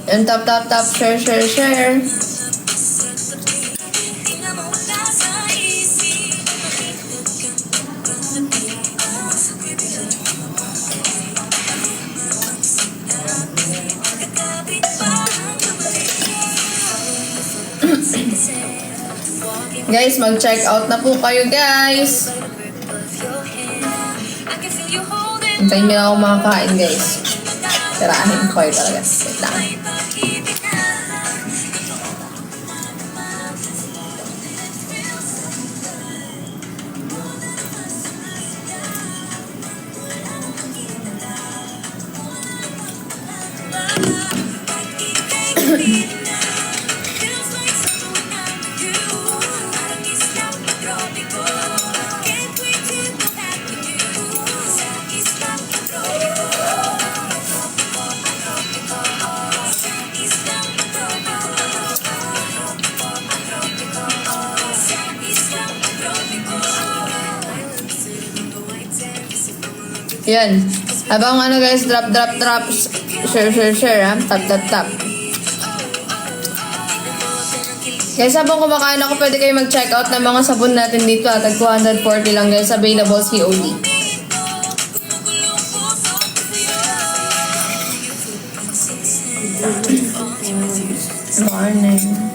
And tap, tap, tap, share, share, share. Guys, mag-check out na po kayo, guys. Hintayin nyo ako makakain, guys. Tirahin ko kayo talaga. Wait lang. Yan. Habang ano guys, drop, drop, drop. Share, share, share ha. Tap, tap, tap. Guys, habang kumakain ako, pwede kayo mag-check out ng mga sabon natin dito. Tag 240 lang guys. Available COD. Morning.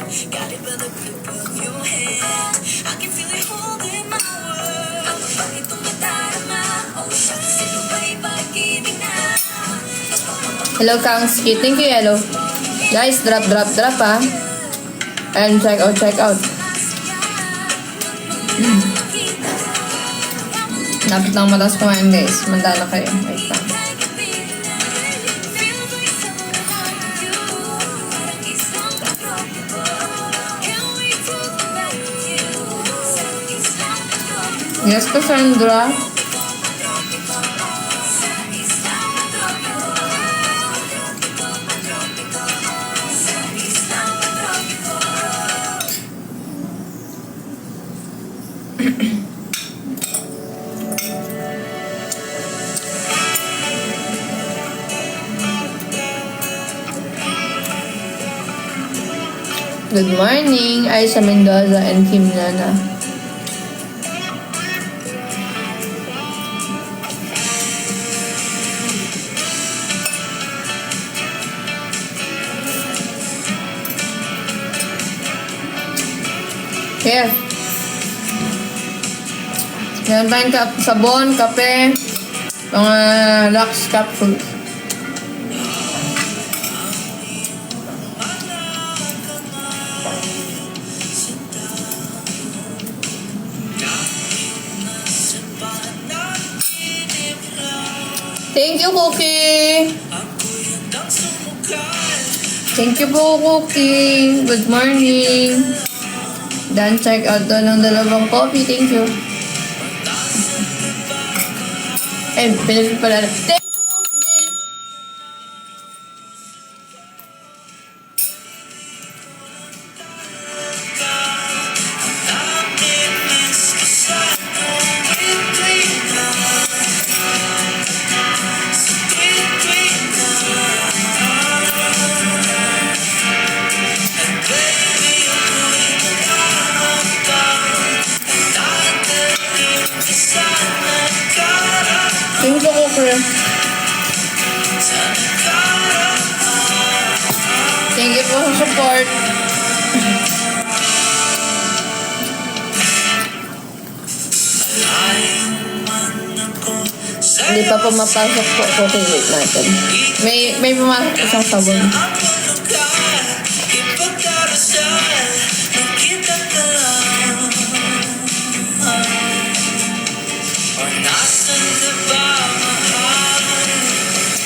Hello, Kangski. Thank you, Hello. Guys, drop, drop, drop, ha. And check out, check out. Dapat lang matas kumain, guys. Manda na kayo. Wait lang. Yes, Cassandra. Good morning, Aisha Mendoza and Kim Nana. Here. Yan tayong sabon, kape, mga Lux capsules. Thank you, Cookie. Thank you po, Cookie. Good morning. Dan, check out doon ng dalawang coffee. Thank you. Eh, pinapit pala. Thank you, Cookie. Thank you, Cookie. Thank you po sa support. Hindi pa pumapasok po. Okay, wait natin. May pumasok isang sabon.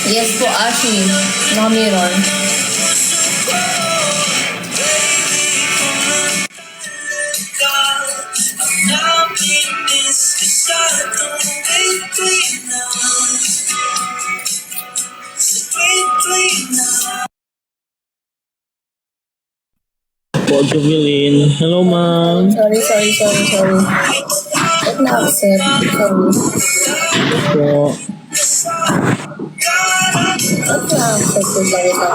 Yes po, Ashi. Naka-mirror. Po, Jubilin. Hello, ma'am. Sorry. Ba't na-upset? Sorry. Po. Na-accept ko ba ito?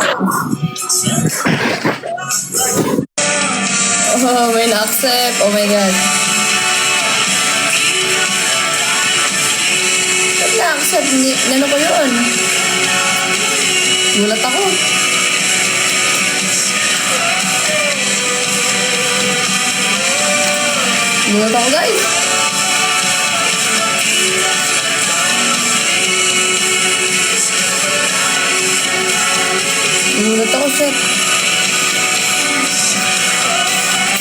Oh, may na-accept. Oh my God. Ba't na-accept? Nano ko yun? Gulat ako. Gulat ako, guys. Gulat ako, shit.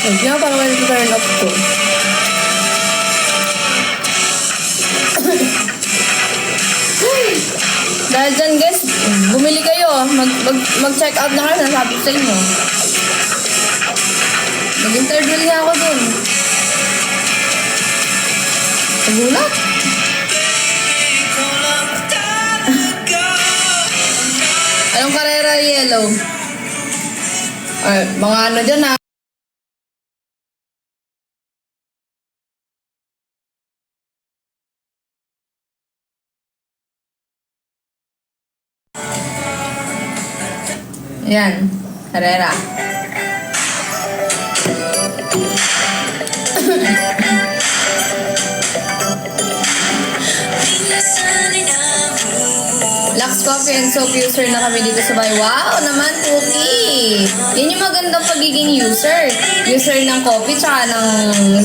Wait nga, parang may turn off ko. Dahil dyan, guys, bumili kayo. Mag-check out na kayo. Nasabi ko sa inyo. Nag-interview niya ako dun. Nagulat? Anong karera yellow? Ay, mga ano dyan ha. Yan, karera. Lux Coffee and Soap user na kami dito sa bahay. Wow naman, Cookie! Yan yung magandang pagiging user. User ng coffee tsaka ng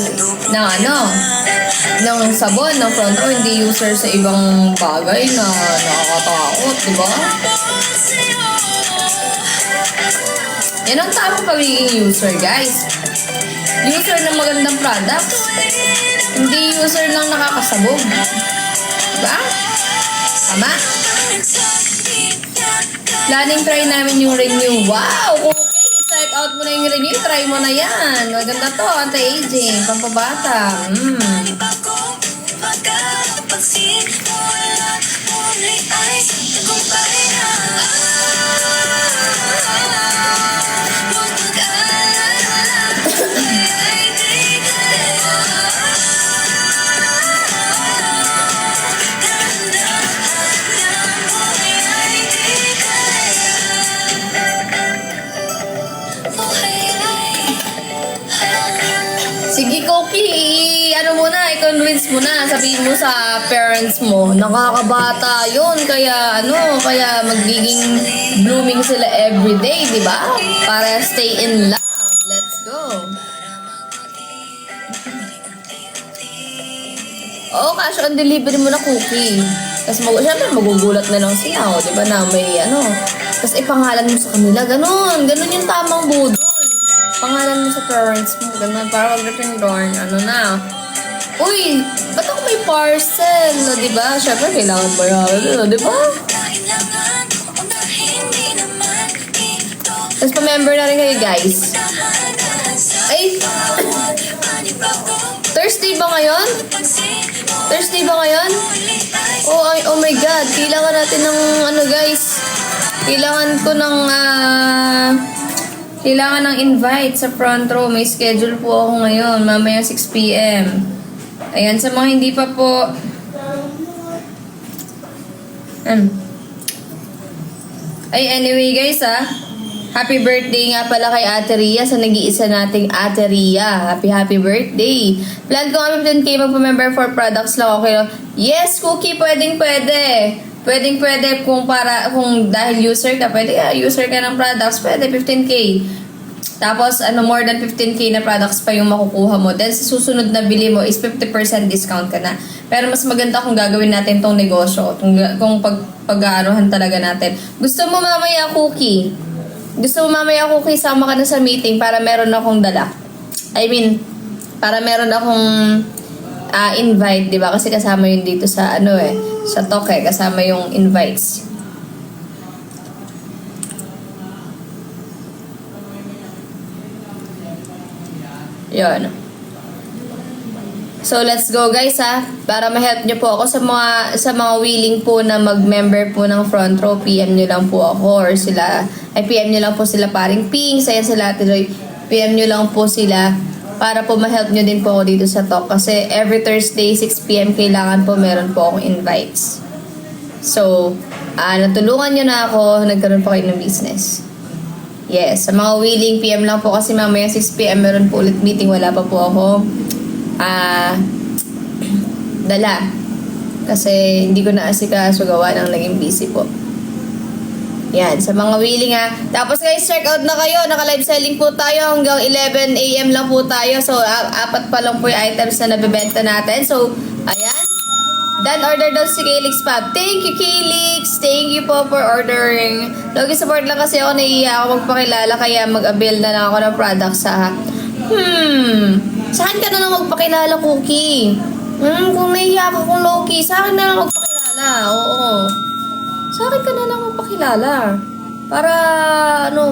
sabon, ng front row. Hindi user sa ibang bagay na nakakatakot, di ba? Yan ang tamang pagiging user, guys. User ng magandang products. Hindi user ng nakakasabog. Diba? Tama? Planning try namin yung Renew. Wow! Okay, start out mo na yung Renew. Try mo na yan. Maganda to, anti-aging, pampabata. Sige, Koki, i-convince mo na, sabihin mo sa parents mo, nakakabata yun, kaya magiging blooming sila everyday, di ba? Para stay in love. Let's go. Oo, cash on delivery mo na, Cookie. Kasi syempre magugulat na lang sila, di ba, na may Tapos ipangalan mo sa kanila, ganun yung tamang budol. Pangalan mo sa parents mo, ganun, para pag-return door, uy, ba't ako may parcel, di ba? Syempre, kailangan mo yan, di ba? Tapos pa-member na rin kayo, guys. Ay, Thursday ba ngayon? Thursday ba ngayon? Oh my God, kailangan natin ng, guys. Kailangan ng invite sa front row. May schedule po ako ngayon. Mamaya 6 p.m. Ayan, sa mga hindi pa po... Ay, anyway guys happy birthday nga pala kay Ate Ria sa nag-iisa nating Ate Ria. Happy birthday. Plan ko nga 15K magpa-member for products lang. Okay. Yes, Cookie, pwede. Pwede kung dahil user ka, pwede user ka ng products, pwede 15K. Tapos, more than 15K na products pa yung makukuha mo. Then, sa susunod na bili mo is 50% discount ka na. Pero mas maganda kung gagawin natin tong negosyo. Kung pag-aaruhan talaga natin. Gusto mo mamaya, Cookie, sama ka na sa meeting para meron akong dala. Para meron akong invite, di ba? Kasi kasama yun dito sa sa talk kasama yung invites. Yun. So, let's go guys para ma-help nyo po ako sa mga willing po na mag-member po ng front row. PM nyo lang po ako or PM nyo lang po sila paring Ping, saya sila Tiloy. PM nyo lang po sila para po ma-help nyo din po ako dito sa talk. Kasi every Thursday, 6 p.m. kailangan po meron po akong invites. So, natulungan nyo na ako, nagkaroon pa kayo ng business. Yes, sa mga willing, PM lang po kasi mamaya 6 PM meron po ulit meeting. Wala pa po ako dala. Kasi hindi ko na asikaso gawa ng naging busy po. Yan, sa mga willing Tapos guys, check out na kayo. Naka-live selling po tayo hanggang 11 AM lang po tayo. So, 4 pa lang po yung items na nabibenta natin. So, ayan. Dan order daw si Calix Pab. Thank you, Calix. Thank you po for ordering. Logi support lang kasi ako, naiiya ako magpakilala kaya mag-avail na lang ako ng product sa saan ka na lang magpakilala, Cookie? Kung naiiya ka kung Loki, sa akin na lang magpakilala. Oo. Sa akin ka na lang magpakilala.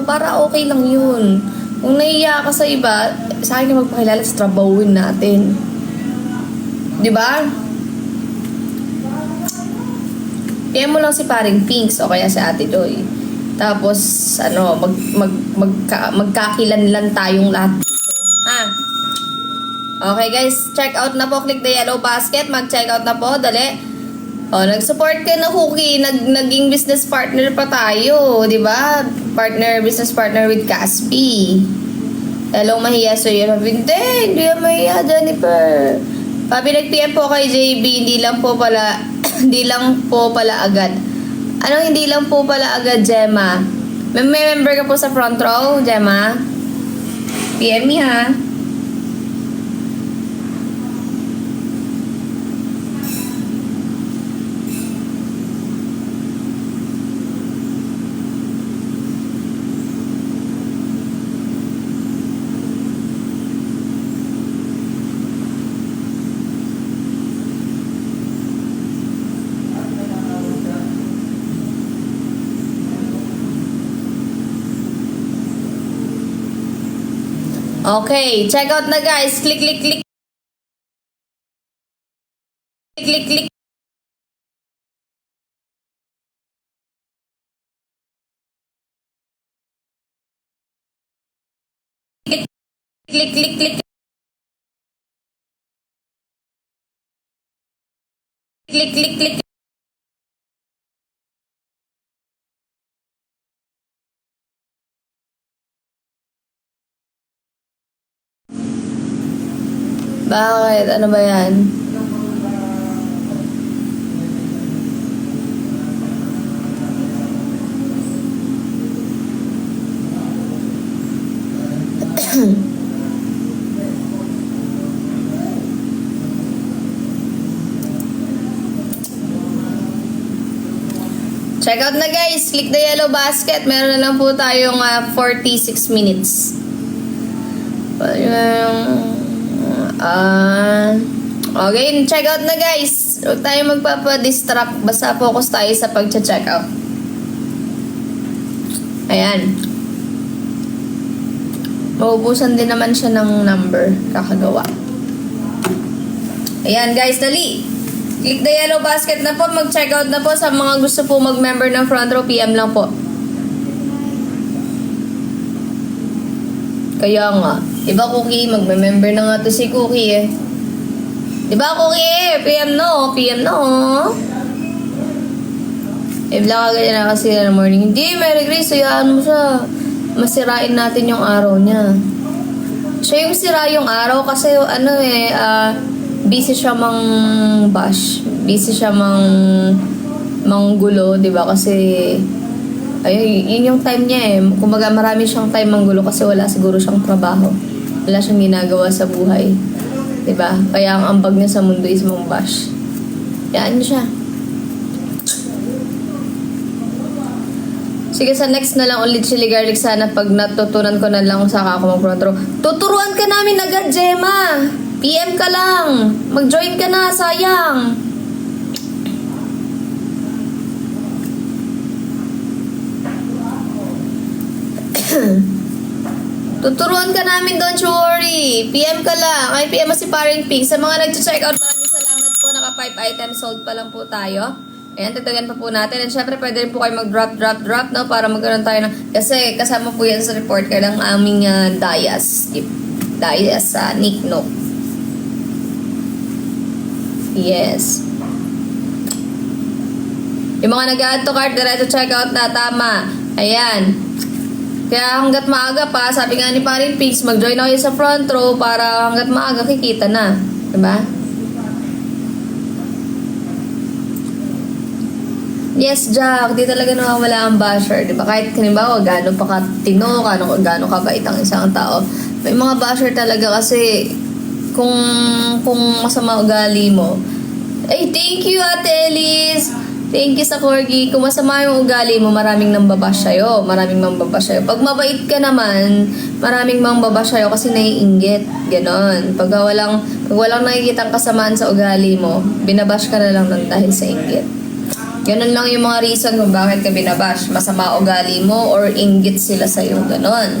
Para okay lang yun. Kung naiiya ka sa iba, sa akin ka magpakilala sa trabawin natin. Diba? PM mo lang si Paring Pinks o kaya si Ate Joy. Tapos, magkakilanlan tayong lahat dito. Okay guys, check out na po. Click the yellow basket. Mag-check out na po. Dali. Nag-support ka na, Cookie. Naging business partner pa tayo. Diba? Business partner with Caspi. Hello, mahiya sa'yo. Hindi yan mahiya, Jennifer. Pabi nag-PM po kay JB. Hindi lang po pala agad. Anong hindi lang po pala agad, Gemma? May member ka po sa front row, Gemma? PM me, ha? Okay, check out na guys. Click. Click. Click. Click. Bakit? Ano ba yan? Check out na guys. Click the yellow basket. Meron na lang po tayong 46 minutes. Okay, check out na guys. Huwag tayo magpapadistract. Basta focus tayo sa pag-check out. Ayan. Maubusan din naman siya ng number. Kakagawa. Ayan guys, dali. Click the yellow basket na po. Mag-check out na po sa mga gusto po mag-member ng front row. PM lang po. Kaya nga. Diba, Cookie? Magme-member na nga to si Cookie eh. Diba, Cookie? PM no. Bigla ka ganyan na kasi na morning. Hindi, Mary Grace. Hayaan mo siya. Masirain natin yung araw niya. Siya yung sira yung araw kasi busy siya bash. Busy siya manggulo, diba? Kasi yun yung time niya eh. Kumbaga marami siyang time manggulo kasi wala siguro siyang trabaho. Wala siyang ginagawa sa buhay. Diba? Kaya ang ambag niya sa mundo is bash. Yan siya. Sige, sa next na lang ulit chili garlic sana pag natutunan ko na lang kung saan ako mag-front row. Tuturuan ka namin agad, Gemma! PM ka lang! Mag-join ka na, sayang! Tuturuan ka namin, don't you worry. PM ka lang. Ay, PM mo si Paring Pink. Sa mga nag-check out, maraming salamat po. Naka 5 items sold pa lang po tayo. Ayan, tatagan pa po natin. And syempre, pwede rin po kayo mag-drop, no? Para magkaroon tayo ng... Kasi kasama po yan sa report card ng aming Dias. Dias sa Nick No. Yes. Yung mga nag-add to cart, diretso checkout na, tama. Ayan. Kaya hanggat maaga pa, sabi nga ni Parin Pigs, mag-join na kayo sa front row para hanggat maaga kikita na. Diba? Yes, Jack. Di talaga nawawala ang basher. Diba? Kahit halimbawa, gano'n pa katino, gano'n kabait ang isang tao. May mga basher talaga kasi kung masama ugali mo. Ay, thank you, Ate Elise. Thank you sa corgi. Kung masama yung ugali mo, maraming nambabash sa'yo. Maraming mambabash sa'yo. Pag mabait ka naman, maraming mambabash sa'yo kasi naiinggit. Ganon. Pag walang nakikitang kasamaan sa ugali mo, binabash ka na lang ng dahil sa inggit. Ganon lang yung mga reason kung bakit ka binabash. Masama ugali mo or inggit sila sa'yo. Ganon.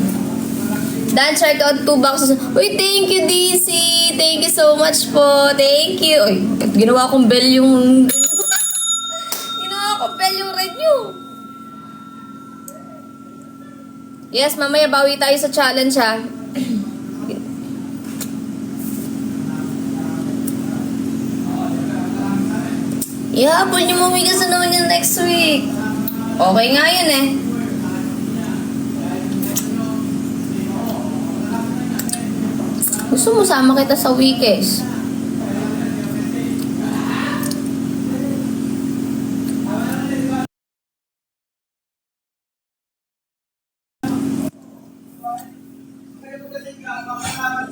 Dan, check out 2 boxes. Uy, thank you, DC. Thank you so much po. Thank you. Uy, ginawa kong bell yung... yung red nyo. Yes, mamaya bawi tayo sa challenge ha. Ihapon nyo mamigas na naman yung next week. Okay nga yun eh. Gusto mo sama kita sa weekends?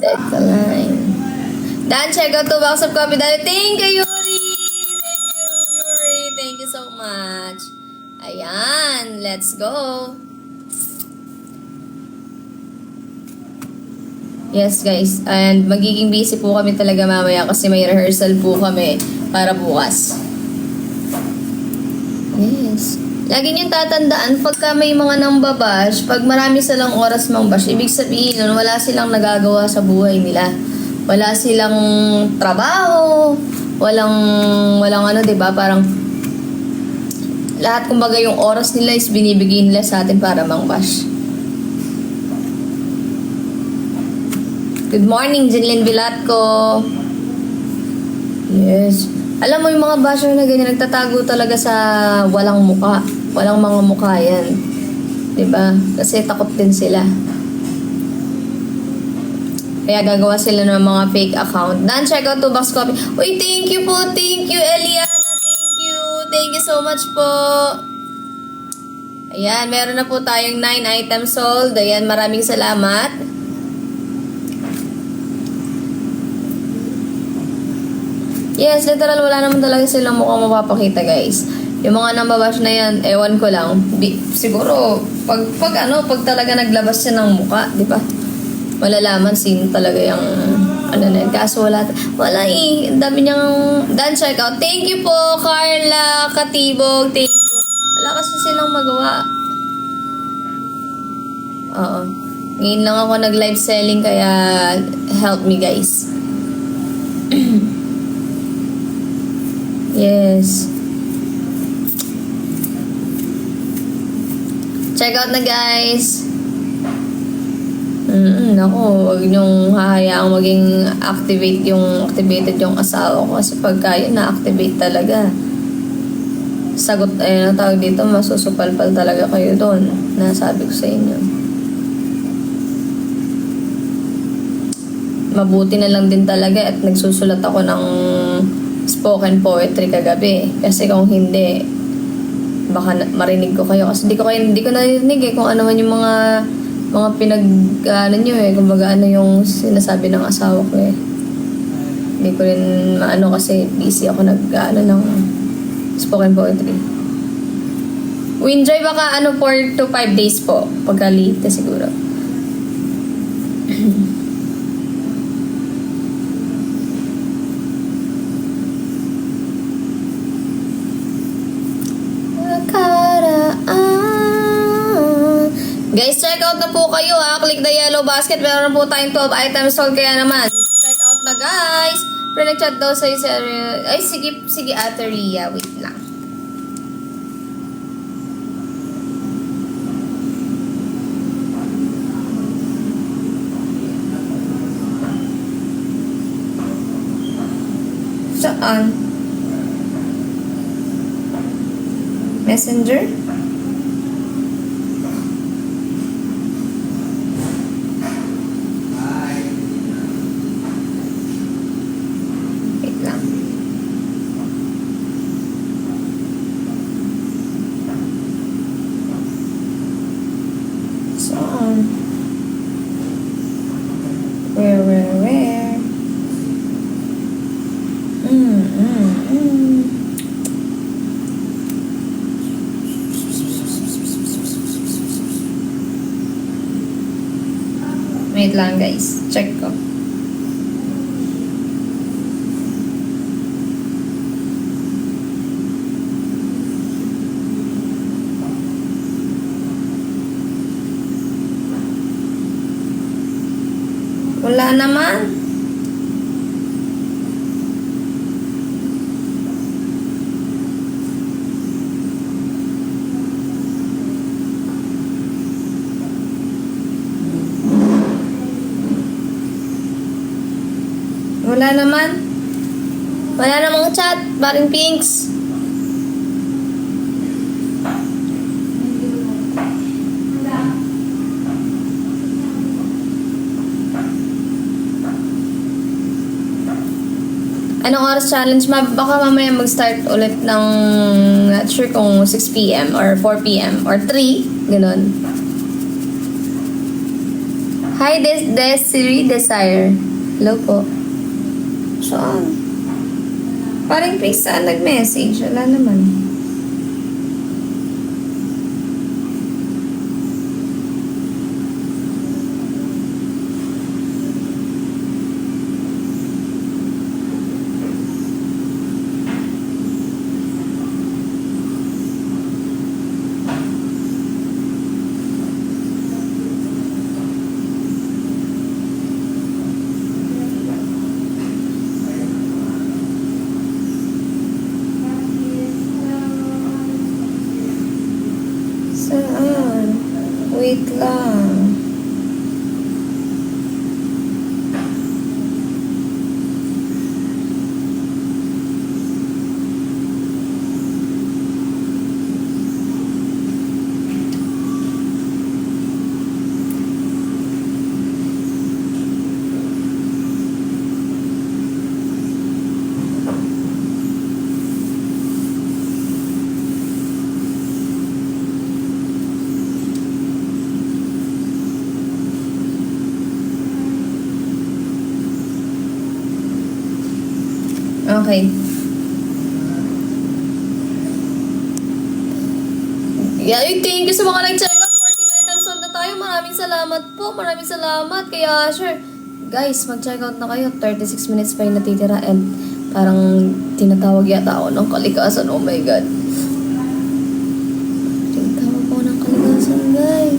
Deadline. Dan, check out 2 box of coffee. Thank you, Yuri! Thank you, Yuri! Thank you so much. Ayan, let's go. Yes, guys. And magiging busy po kami talaga mamaya kasi may rehearsal po kami para bukas. Yes. Lagi niyong tatandaan, pagka may mga nambabash, pag marami silang oras mangbash, ibig sabihin nun, wala silang nagagawa sa buhay nila. Wala silang trabaho, walang ano, diba? Parang, lahat kumbaga yung oras nila is binibigay nila sa atin para mangbash. Good morning, Jinlin Vilatco. Yes. Alam mo yung mga basher na ganyan, nagtatago talaga sa walang muka. Walang mga mukha yan. Diba? Kasi takot din sila. Kaya gagawa sila ng mga fake account. Dan, check out 2 box coffee. Uy, thank you po. Thank you, Eliana. Thank you. Thank you so much po. Ayan, meron na po tayong 9 items sold. Ayan, maraming salamat. Yes, literal, wala naman talaga silang mukhang mapapakita, guys. Yung mga nambabash na yan, ewan ko lang. Siguro, pag talaga naglabas siya ng mukha, di ba? Malalaman sino talaga yung, ano na yun. Kaso wala eh. Ang dami niyang, Dan, check out. Thank you po, Carla Katibog. Thank you. Wala kasi silang magawa. Oo. Ngayon lang ako nag-live selling, kaya help me, guys. Yes. Check out na, guys. Naku, huwag niyong hahayaang maging activated yung asawa ko. Kasi pagka yun, na-activate talaga. Sagot, ang tawag dito, masusupalpal talaga kayo doon. Nasabi ko sa inyo. Mabuti na lang din talaga at nagsusulat ako ng spoken poetry kagabi. Kasi kung hindi, baka marinig ko kayo. Kasi hindi ko narinig eh kung ano man yung mga pinag-ano nyo eh. Kumbaga ano yung sinasabi ng asawa ko eh. Hindi ko rin maano kasi busy ako nag-ano ng spoken poetry. Winjoy baka 4 to 5 days po. Pagka late siguro. Guys, check out na po kayo ha. Click the yellow basket. Meron po tayong 12 items sold. Kaya naman, check out na guys. Pero nag-chat daw sa'yo si ay, sige Ate Ria. Wait lang. Saan? Messenger? Wait lang. Saan? Where? Wait lang guys, check ko. Wala naman. Wala naman. Wala namang chat, Baring Pinks. Anong oras challenge? Baka mamaya mag-start ulit ng not sure kung 6 p.m. or 4 p.m. or 3. Ganun. Hi, Desiree Desire. Hello po. Saan? Parang please saan nag-message? Wala naman. Saan? Wait lang. Okay. Yeah, thank you sa mga nag-check out. 14 items sold na tayo. Maraming salamat po. Maraming salamat kay Asher. Guys, mag-check out na kayo. 36 minutes pa yung natitira and parang tinatawag yata ako ng kalikasan. Oh my God. Tinatawag ako ng kalikasan, guys.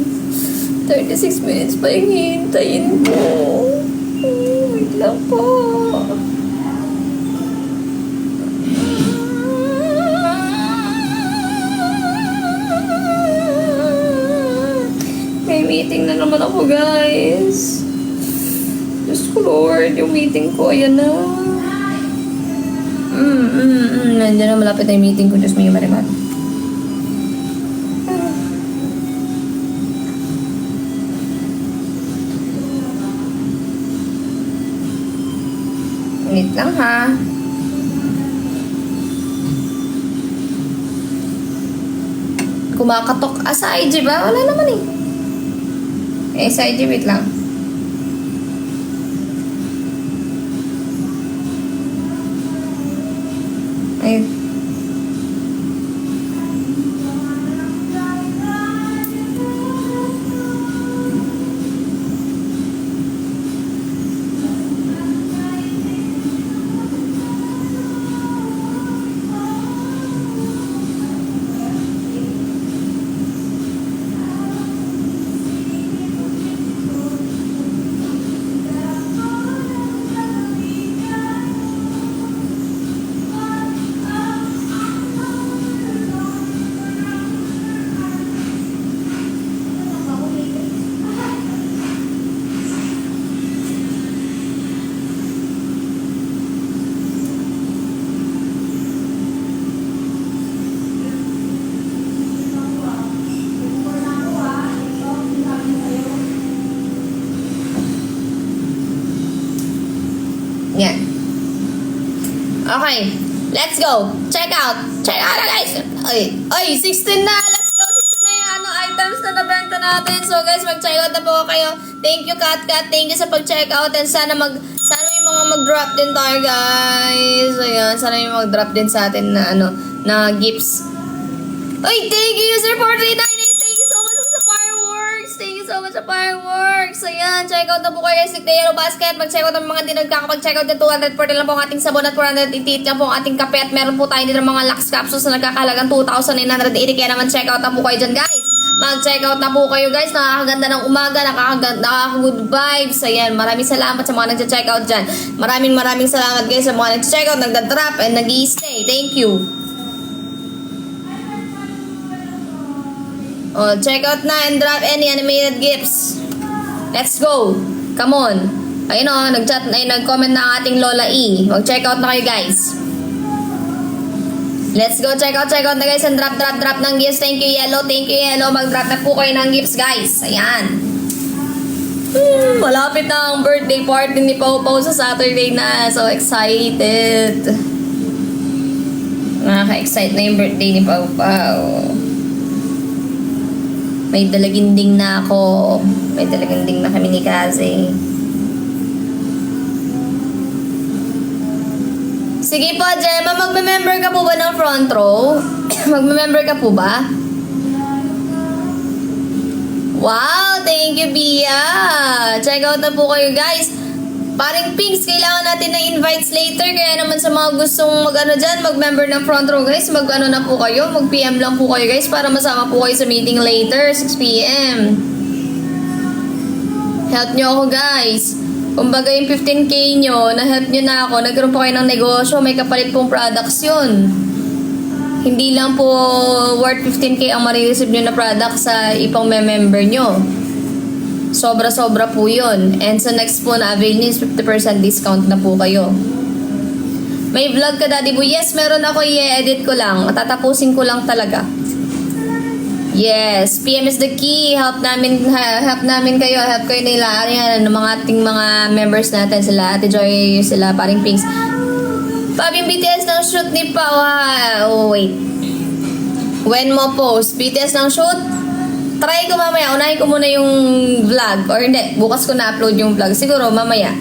36 minutes pa yung hihintayin ko. Wait lang po. May meeting na naman ako, guys. Diyos ko, Lord. Yung meeting ko, ayan na. Nandiyan na, malapit na yung meeting ko. Diyos mo yung mariman. Wait lang, ha. Kumakatok. Sa IG ba? Wala naman eh. Sa IG, wait lang. Ayun. Okay, let's go. Check out na guys. Ay, 16 na. Let's go. 16 na yung items na nabenta natin. So guys, mag-check out na po kayo. Thank you, Kat. Thank you sa pag-check out. And sana may mga mag-drop din tayo, guys. Ayan, sana may mag-drop din sa atin na na gifts. Ay, thank you, user 4398. Thank you so much sa fireworks. Thank you so much sa fireworks. Ayan, check out na po kayo guys. Click na yellow basket. Mag-check out ng mga hindi nagkakapag-check out ng 240 lang po ang ating sabon at 488 lang po ang ating kape. At meron po tayo dito ng mga Lux capsules na nagkakahalagang 2,980. Kaya naman check out na po kayo dyan, guys. Mag-check out na po kayo, guys. Nakakaganda ng umaga. Nakaka-good vibes. Ayan, maraming salamat sa mga nag-check out dyan. Maraming salamat, guys, sa mga nag-check out, nagda-drop, and nag-i-stay. Thank you. Oh, check out na and drop any animated gifts. Let's go. Come on. Ayun o, nag-comment na ang ating Lola E. Mag-check out na kayo, guys. Let's go, check out na guys and drop ng gifts. Thank you, Yellow. Mag-drop na po kayo ng gifts, guys. Ayan. Malapit na ang birthday party ni Pau Pau sa Saturday na. So excited. Nakaka-excite na yung birthday ni Pau Pau. May dalaginding na ako. May dalaginding na kami ni Kaze. Sige po, Gemma. Magme-member ka po ba ng front row? Magme-member ka po ba? Wow! Thank you, Bia! Check out na po kayo, guys. Paring Pinks, kailangan natin ng invites later. Kaya naman sa mga gustong dyan, mag-member ng front row, guys. Na po kayo. Mag-PM lang po kayo, guys, para masama po kayo sa meeting later, 6 p.m. Help nyo ako, guys. Kumbaga yung 15K nyo, na-help nyo na ako, nagkaroon po kayo ng negosyo, may kapalit pong products yun. Hindi lang po worth 15K ang marireceive nyo na product sa ipang member nyo. Sobra-sobra po yun. And sa next po na avail nyo is 50% discount na po kayo. May vlog ka, Daddy Boy? Yes, meron ako, i-edit ko lang. Tatapusin ko lang talaga. Yes, PM is the key. Help namin kayo. Help kayo nila. Ayan, ng mga ating mga members natin. Sila Ate Joy, sila Paring Pinks. Pab, yung BTS ng shoot ni Pau. Oh, wait. When mo post? BTS ng shoot? Try ko mamaya. Unahin ko muna yung vlog. Or hindi, bukas ko na-upload yung vlog. Siguro, mamaya.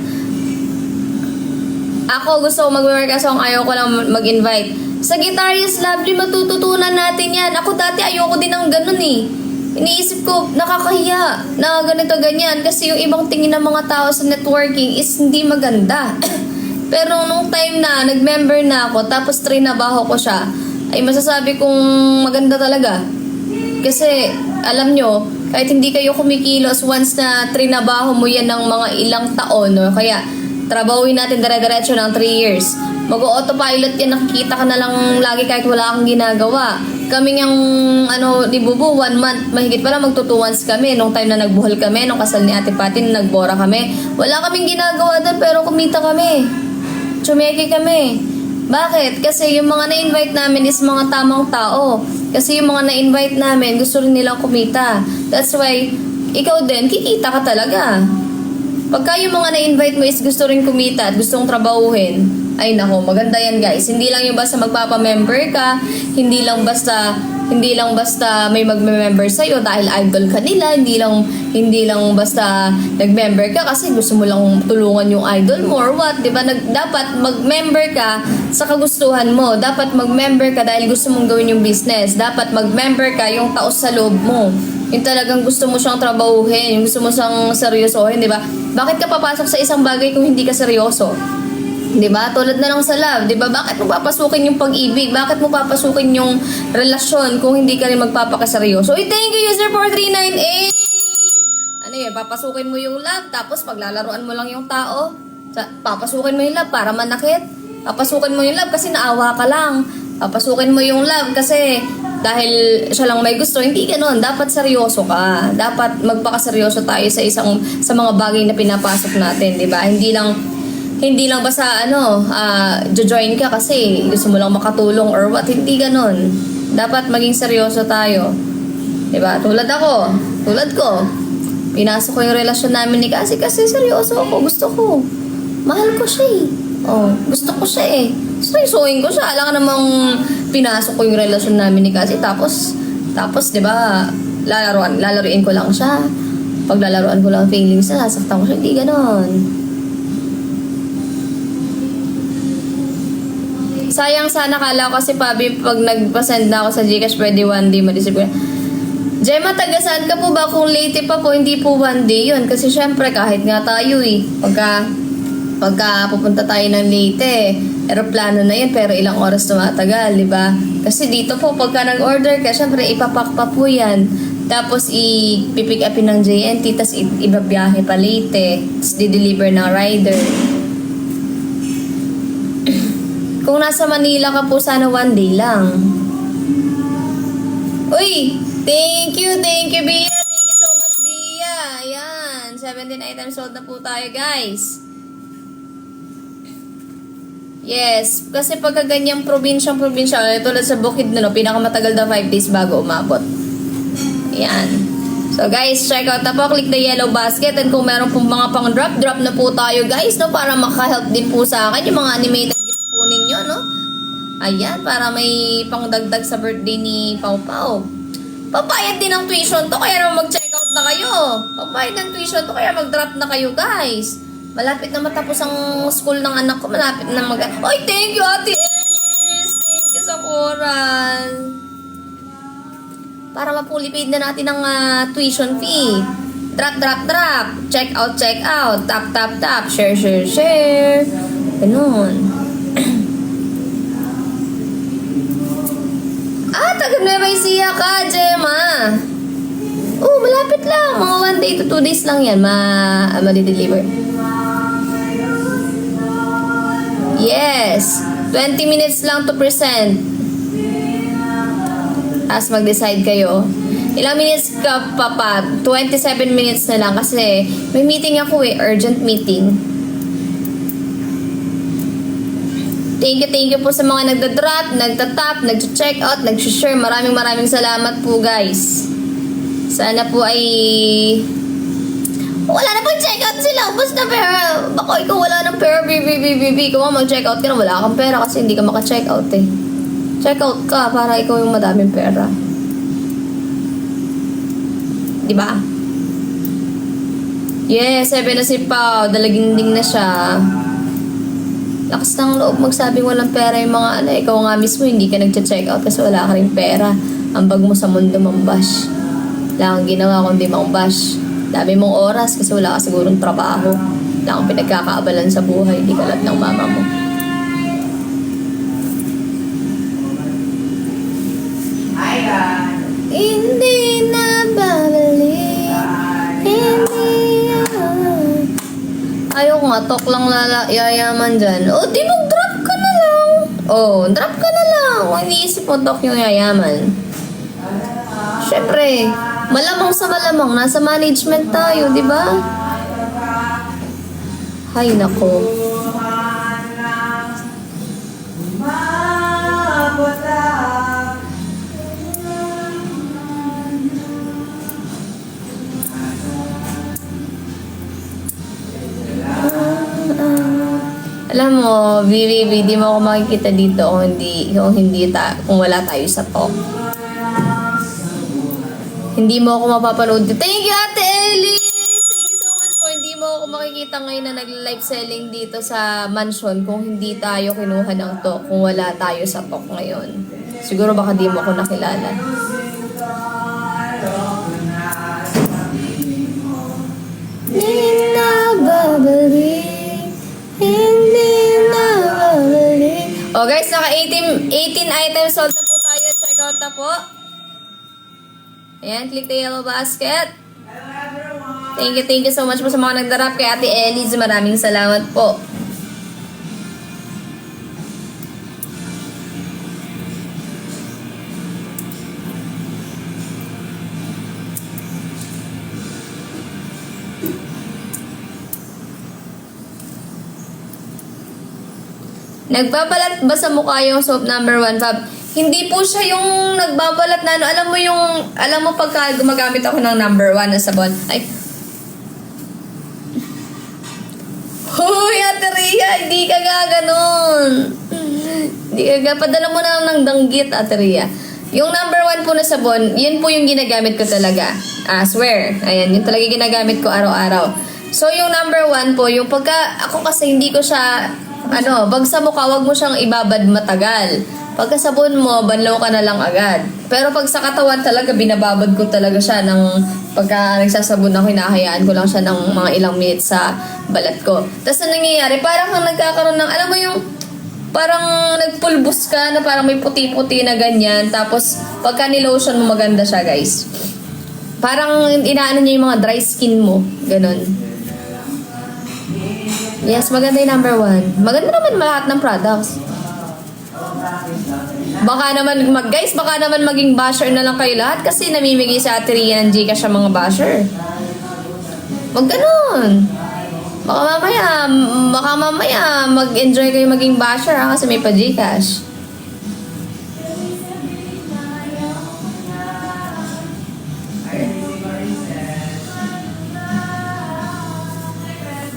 Ako gusto ko mag-work kasi ayaw ko lang mag-invite. Sa Guitarist Lovely, matututunan natin yan. Ako dati ayoko din ng ganun eh. Iniisip ko, nakakahiya na ganito ganyan. Kasi yung ibang tingin ng mga tao sa networking is hindi maganda. Pero nung time na, nag-member na ako, tapos trinabaho ko siya, ay masasabi kong maganda talaga. Kasi, alam nyo, kahit hindi kayo kumikilos, once na trinabaho mo yan ng mga ilang taon, no? Kaya, trabawin natin dire-diretso ng 3 years. Mag-autopilot yan, nakikita ka na lang lagi kahit wala kang ginagawa. Kaming yung, di Bubu, 1 month, mahigit pala magto 2 months kami. Nung time na nagbuhol kami, nung kasal ni Ate Pati, nagbora kami. Wala kaming ginagawa doon, pero kumita kami. Tsumeki kami. Bakit? Kasi yung mga na-invite namin is mga tamang tao. Kasi yung mga na-invite namin, gusto rin nilang kumita. That's why, ikaw din, kikita ka talaga. Pagka yung mga na-invite mo is gusto rin kumita at gustong trabahuhin, ay nako, maganda yan guys. Hindi lang yung basta magpapa-member ka, hindi lang basta may magme-member sa'yo dahil idol ka nila, hindi lang basta nag-member ka kasi gusto mo lang tulungan yung idol mo or what, di ba? Dapat mag-member ka sa kagustuhan mo. Dapat mag-member ka dahil gusto mong gawin yung business. Dapat mag-member ka yung taos sa loob mo. Yung talagang gusto mo siyang trabahuhin, yung gusto mo siyang seryosohin, di ba? Bakit ka papasok sa isang bagay kung hindi ka seryoso? Di ba? Tulad na lang sa love, di ba? Bakit mo papasukin yung pag-ibig? Bakit mo papasukin yung relasyon kung hindi ka rin magpapakaseryoso? Uy, thank you, user 4398! Ano yun? Papasukin mo yung love, tapos paglalaruan mo lang yung tao. Papasukin mo yung love para manakit. Papasukin mo yung love kasi naawa ka lang. Papasukin mo yung love kasi dahil siya lang may gusto. Hindi ganun. Dapat seryoso ka. Dapat magpakaseryoso tayo sa mga bagay na pinapasok natin, di ba? Hindi lang basta join ka kasi gusto mo lang makatulong or what. Hindi ganun. Dapat maging seryoso tayo. Diba? Tulad ko. Pinasok ko yung relasyon namin ni kasi seryoso ako. Gusto ko. Mahal ko siya eh. Oh, gusto ko siya eh. Suing ko siya. Alam ka namang pinasok ko yung relasyon namin ni Cassie. Tapos, di ba, lalaruin ko lang siya. Pag lalaruan ko lang feelings na, sasaktan ko siya. Hindi ganon. Sayang sana, kala ko kasi Pabi, pag nagpasend na ako sa Gcash, pwede one day ma-receive ko. Gemma, taga-saan ka po ba? Kung late pa po, hindi po one day yun. Kasi syempre, kahit nga tayo eh. Pagka pupunta tayo ng Leyte, aeroplano na yun, pero ilang oras tumatagal, di ba? Kasi dito po, pagka nag-order ka, syempre, ipapak pa po yan. Tapos, ipipick upin ng JNT, tapos ibabiyahe pa Leyte, tapos di-deliver ng rider. Kung nasa Manila ka po, sana one day lang. Uy! Thank you, Bia! Thank you so much, Bia! Ayan, 17 items sold na po tayo, guys. Yes, kasi pagka ganyang probinsya, tulad sa Bukidnon, no, pinakamatagal na 5 days bago umabot. Ayan. So guys, check out na po, click the yellow basket, and kung meron pong mga pang drop na po tayo guys, no, para maka-help din po sa akin yung mga animated gifts po ninyo, no. Ayan, para may pangdagdag sa birthday ni Pau Pau. Papayad din ng tuition to, kaya naman mag-check out na kayo. Papayad ng tuition to, kaya mag-drop na kayo guys. Malapit na matapos ang school ng anak ko. Malapit na Oy, thank you, Ate Ellis! Thank you sa coral. Para mapulipid na natin ang tuition fee. Drop. Check out. Tap. Share. Ganun. Taga Nueva Ecija ka, Gemma. Oh, malapit lang. Mga 1 day to 2 days lang yan. Ma-deliver. Yes. 20 minutes lang to present. Tapos mag-decide kayo. Ilang minutes ka pa? 27 minutes na lang kasi may meeting ako eh. Urgent meeting. Thank you po sa mga nagda-drop, nagta-tap, nag-check out, nag-share. Maraming salamat po guys. Sana po ay wala na pang check out sila. Basta pera. Baka ikaw wala ng pera. Kung mag-check out ka na, wala kang pera kasi hindi ka maka-check out eh. Check out ka para ikaw yung madaming pera. Diba? Yes, 7 na si Pao. Dalaginding na siya. Lakas ng loob magsabing walang pera yung mga ikaw nga mismo hindi ka nag-check out kasi wala ka rin pera. Ambag mo sa mundo mambash. Wala kang ginawa kundi mambash. Dami mong oras kasi wala ka sigurong trabaho. Wala kang pinagkakaabalan sa buhay. Hindi ka lahat ng mama mo. Hindi na babalik. Ayaw nga, talk lang yayaman dyan. Di mag-drop ka na lang. Drop ka na lang. Kung iniisip mo talk yung yayaman. Siyempre, malamang sa malamang, nasa management tayo, di ba? Hay nako. Alam mo, di mo ako makikita dito kung wala tayo sa talk. Hindi mo ako mapapanood. Thank you, Ate Ellie! Thank you so much po. Hindi mo ako makikita ngayon na nag-live selling dito sa mansion kung hindi tayo kinuha ng talk, kung wala tayo sa talk ngayon. Siguro baka di mo ako nakilala. Hindi na babalik. Oh guys, naka 18 items sold na po tayo. Check out na po. Ayan, click the yellow basket. Thank you so much po sa mga nagdarap kay Ate Elise. Maraming salamat po. Nagbabalat ba sa mukha yung soap number 1, Fab? Hindi po siya yung nagbabalat na alam mo pagka gumagamit ako ng number 1 na sabon. Ay. Huy, Ate Rhea! Hindi ka gaganon. Hindi ka padala mo na lang ng danggit, Ate Rhea. Yung number 1 po na sabon, yun po yung ginagamit ko talaga. Swear. Ayan, yun talaga ginagamit ko araw-araw. So, yung number 1 po, yung pagka, ako kasi hindi ko siya, pag sa mukha, wag mo siyang ibabad matagal. Pagka sabon mo, banlaw ka na lang agad. Pero pag sa katawan talaga, binababad ko talaga siya ng pagka nagsasabon ako, hinahayaan ko lang siya ng mga ilang minutes sa balat ko. Tapos ang nangyayari, parang kang nagkakaroon ng, alam mo yung, parang nagpulbos ka na parang may puti-puti na ganyan. Tapos, pagka nilotion mo, maganda siya, guys. Parang inaano niya yung mga dry skin mo. Ganon. Yes, maganda yung number 1. Maganda naman lahat ng products. Baka naman, baka naman maging basher na lang kayo lahat kasi namimigay sa Ate Rhea ng Gcash sa mga basher. Wag ganon. Baka mamaya mag-enjoy kayo maging basher kasi may pa-Gcash.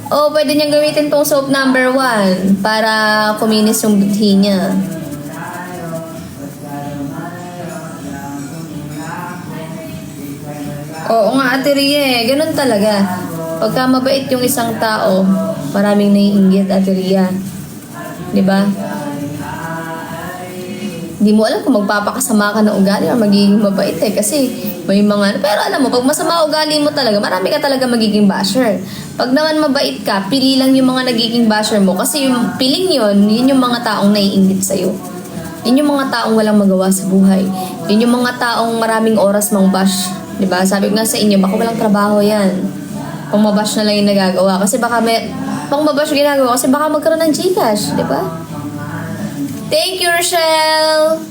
Oh, pwede niyang gamitin tong soap number 1 para kuminis yung budhi niya. Oo nga, Ate Rhea, ganun talaga. Pagka mabait yung isang tao, maraming naiinggit, Ate Rhea. Diba? Hindi mo alam kung magpapakasama ka ng ugali o magiging mabait kasi may mga... Pero alam mo, pag masama ugali mo talaga, marami ka talaga magiging basher. Pag naman mabait ka, pili lang yung mga nagiging basher mo kasi yung piling yun yung mga taong naiinggit sa'yo. Yun yung mga taong walang magawa sa buhay. Yun yung mga taong maraming oras mang bash. Diba? Sabi ko nga sa inyo, baka walang trabaho yan. Pang mabash na lang yung nagagawa. Kasi baka pang mabash yung ginagawa kasi baka magkaroon ng Gcash. Diba? Thank you, Rochelle!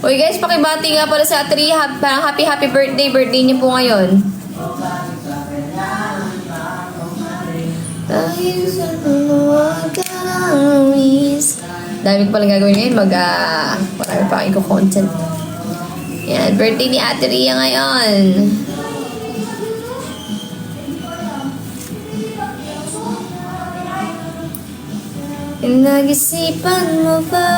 Uy guys, pakibati nga pala sa Ate Rhea. Parang happy birthday. Birthday niyo po ngayon. Dami ko palang gagawin ngayon. Marami pa akong content. Yan, birthday ni Ate Rhea ngayon. Nag-isipan mo ba?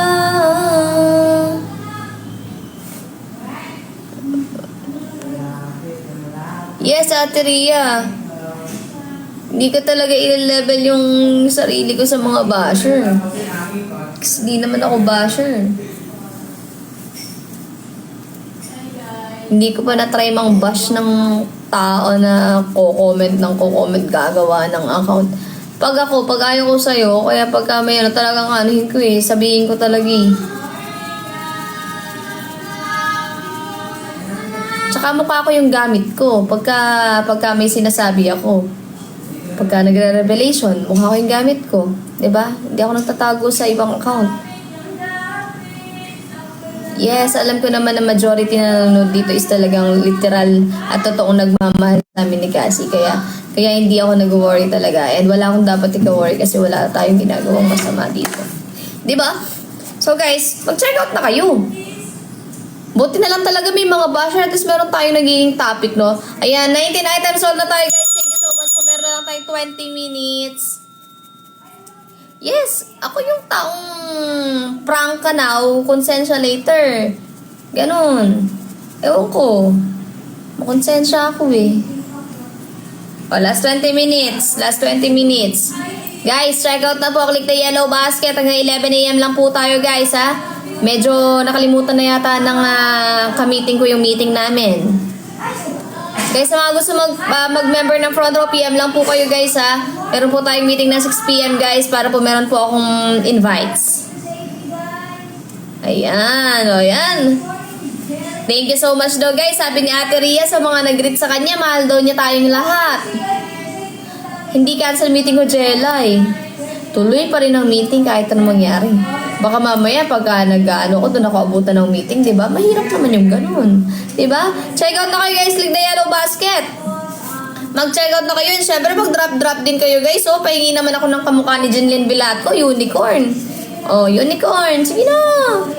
Yes, Ate Rhea. Hindi ko talaga i-level yung sarili ko sa mga basher. Kasi di naman ako basher. Hindi ko pa na-try mang bash ng tao na ko-comment gagawa ng account. Pag ayaw ko sa'yo, kaya pagka may talagang anuhin ko sabihin ko talaga Tsaka mukha ko yung gamit ko. Pagka may sinasabi ako. Pagka nagre-revelation, mukha ko yung gamit ko. Diba? Hindi ako nagtatago sa ibang account. Yes, alam ko naman na majority na nanonood dito is talagang literal at totoong nagmamahal sa amin ni Cassie. Kaya hindi ako nag-worry talaga. And wala akong dapat i-worry kasi wala tayong ginagawang masama dito. Diba? So guys, mag-check out na kayo. Buti na lang talaga may mga basher at least meron tayong nagiging topic, no? Ayan, 19 items sold na tayo, guys. Thank you so much po. Meron na lang tayong 20 minutes. Yes, ako yung taong prank ka now, konsensya later. Ganon. Ewan ko. Makonsensya ako last 20 minutes. Last 20 minutes. Guys, check out na po. Click the yellow basket. Hanggang 11 AM lang po tayo, guys, ha? Medyo nakalimutan na yata ng ka-meeting ko yung meeting namin. Guys, sa mga gusto mag-member ng front row, PM lang po kayo, guys, ha? Meron po tayong meeting na 6 PM, guys, para po meron po akong invites. Ayan, ayan. Thank you so much daw, guys. Sabi ni Ate Rhea sa mga nag-greet sa kanya, mahal daw niya tayong lahat. Hindi cancel meeting ko, Jelay. Tuloy pa rin ang meeting kahit anong mangyari. Baka mamaya pagka doon ako abutan ng meeting, diba? Mahirap naman yung ganun. Diba? Check out na kayo, guys. Click the yellow basket. Mag-check out na kayo. And syempre, mag-drop din kayo, guys. So, pahingi naman ako ng kamukha ni Jenlyn Bilatco. Unicorn. Oh, unicorn. Sige na.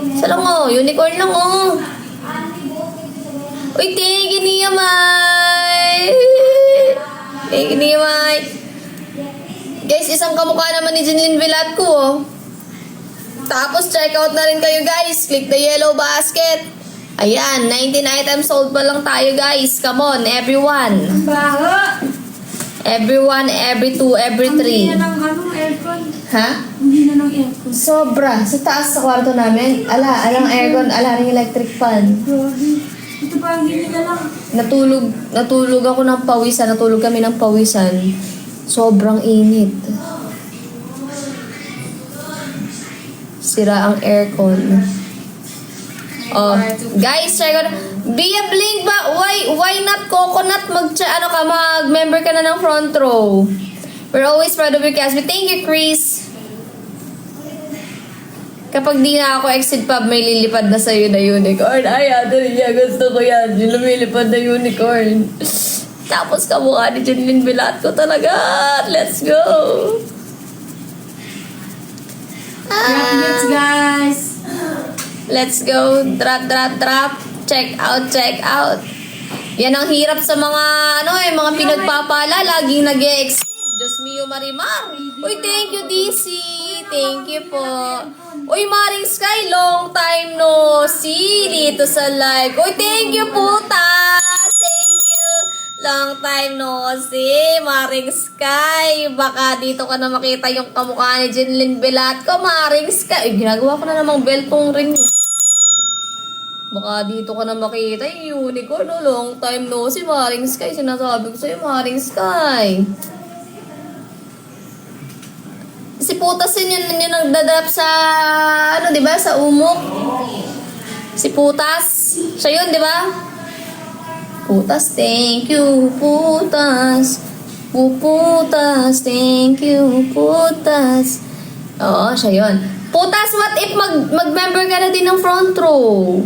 Isa lang, unicorn lang, Uy, thank you, Niyamay. Thank you, Niyamay. kamukha naman ni Jinlin Velasco, oh. Tapos, check out na rin kayo, guys. Click the yellow basket. Ayan, 19 items sold pa lang tayo, guys. Come on, everyone. Ang baho. Everyone, every 2, every 3. Hindi na ng aircon. Ha? Hindi na ng aircon. Sobra. Sa taas sa kwarto namin, alang aircon, ng electric fan. Grabe. Ito pa ang hindi na lang. Natulog ako ng pawisan. Natulog kami ng pawisan. Sobrang init. Sira ang aircon. Oh, guys, check out. Bia Blink ba? Why not coconut? Mag-member ka na ng front row. We're always proud of your cast. Thank you, Chris. Kapag di na ako exit pub, may lilipad na sa'yo na unicorn. Ay, Adriya, gusto ko yan. Yung lumilipad na unicorn. Tapos kamukha ni Jinlin Velasco talaga. Let's go. Yes, guys. Let's go. Drop. Check out. Yan ang hirap sa mga, mga pinagpapala. Laging nag-e-exit. Diyos mio, Marimar. Uy, thank you, DC. Thank you po. Uy, Maring Sky, long time no see dito sa live. Uy, thank you, putas. Thank you. Long time no see, Maring Sky. Baka dito ka na makita yung kamukha ni Jinlin Velasco, Maring Sky. Uy, ginagawa ko na namang beltong ring. Baka dito ka na makita yung unicorn, no? Long time no see, Maring Sky. Sinasabi ko sa'yo, Maring Sky. Si Putas yun nagdadap sa, di ba, sa umok. Si Putas. Siya yun, di ba? Putas, thank you, Putas. Putas, thank you, Putas. Oo, siya yun. Putas, what if mag-member ka na din ng front row?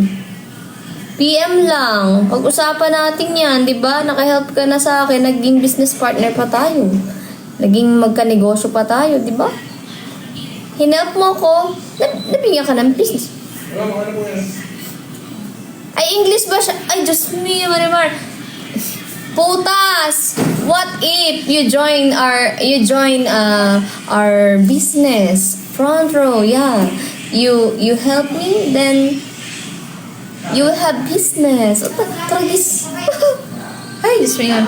PM lang. Pag-usapan natin yan, di ba? Naka-help ka na sa akin, naging business partner pa tayo. Naging magka-negosyo pa tayo, di ba? Hinelp mo ko, nabigyan ka ng business. Ay, English ba siya? Ay, Diyos me, Marimar. Putas, what if you join our business? Front row, yeah. You help me, then you will have business. What the tragis? Ay, Diyos me yan.